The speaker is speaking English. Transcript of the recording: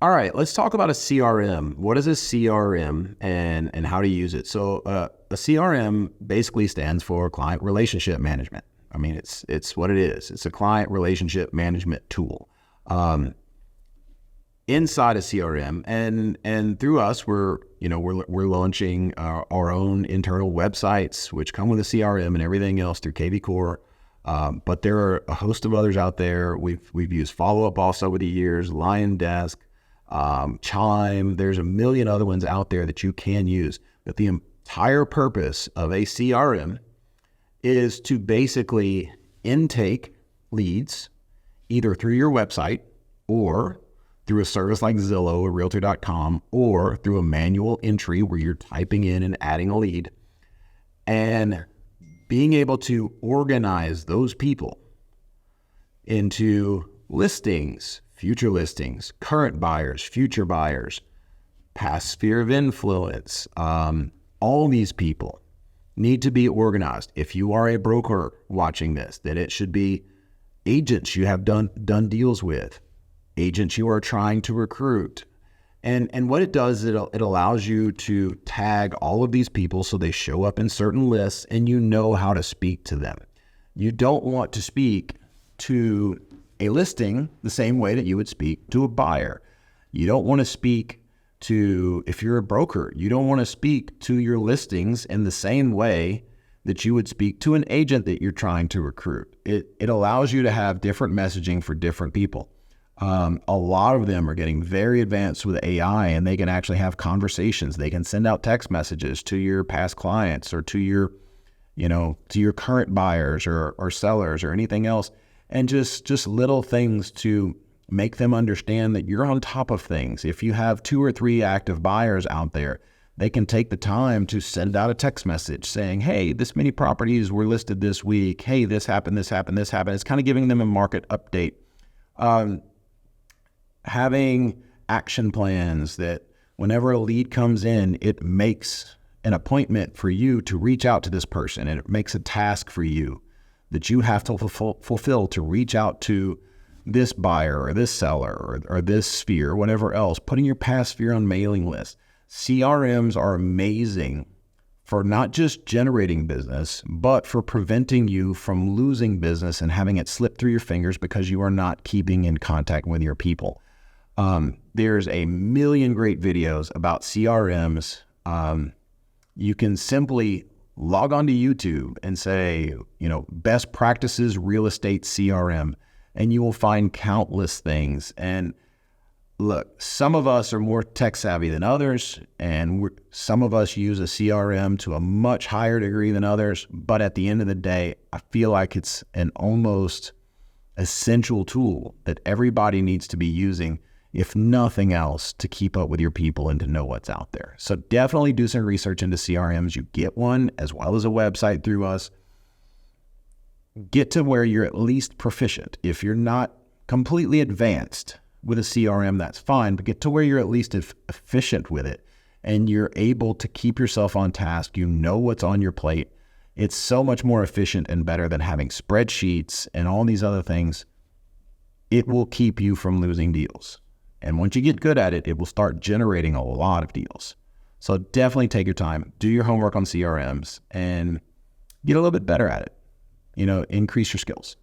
All right, let's talk about a CRM. What is a CRM and how to use it? So a CRM basically stands for client relationship management. I mean, it's what it is. It's a client relationship management tool. Inside a CRM and through us, we're launching our own internal websites, which come with a CRM and everything else through KVCore. But there are a host of others out there. We've used Follow Up also over the years, Lion Desk, Chime. There's a million other ones out there that you can use. But the entire purpose of a CRM is to basically intake leads either through your website or through a service like Zillow or Realtor.com, or through a manual entry where you're typing in and adding a lead, and being able to organize those people into listings, future listings, current buyers, future buyers, past sphere of influence. All these people need to be organized. If you are a broker watching this, then it should be agents you have done deals with, agents you are trying to recruit. And what it does, it allows you to tag all of these people so they show up in certain lists and you know how to speak to them. You don't want to speak to a listing the same way that you would speak to a buyer. You don't want to speak to, if you're a broker, you don't want to speak to your listings in the same way that you would speak to an agent that you're trying to recruit. It allows you to have different messaging for different people. A lot of them are getting very advanced with AI, and they can actually have conversations. They can send out text messages to your past clients or to your current buyers or sellers or anything else. And just little things to make them understand that you're on top of things. If you have 2 or 3 active buyers out there, they can take the time to send out a text message saying, hey, this many properties were listed this week. Hey, this happened, this happened, this happened. It's kind of giving them a market update. Having action plans that whenever a lead comes in, it makes an appointment for you to reach out to this person, and it makes a task for you that you have to fulfill to reach out to this buyer or this seller or this sphere, whatever else, putting your past sphere on mailing lists. CRMs are amazing for not just generating business, but for preventing you from losing business and having it slip through your fingers because you are not keeping in contact with your people. There's a million great videos about CRMs. You can simply log onto YouTube and say, best practices real estate CRM, and you will find countless things. And look, some of us are more tech savvy than others, and some of us use a CRM to a much higher degree than others. But at the end of the day, I feel like it's an almost essential tool that everybody needs to be using, if nothing else, to keep up with your people and to know what's out there. So definitely do some research into CRMs. You get one as well as a website through us. Get to where you're at least proficient. If you're not completely advanced with a CRM, that's fine, but get to where you're at least efficient with it and you're able to keep yourself on task. You know what's on your plate. It's so much more efficient and better than having spreadsheets and all these other things. It will keep you from losing deals. And once you get good at it, it will start generating a lot of deals. So definitely take your time, do your homework on CRMs, and get a little bit better at it. Increase your skills.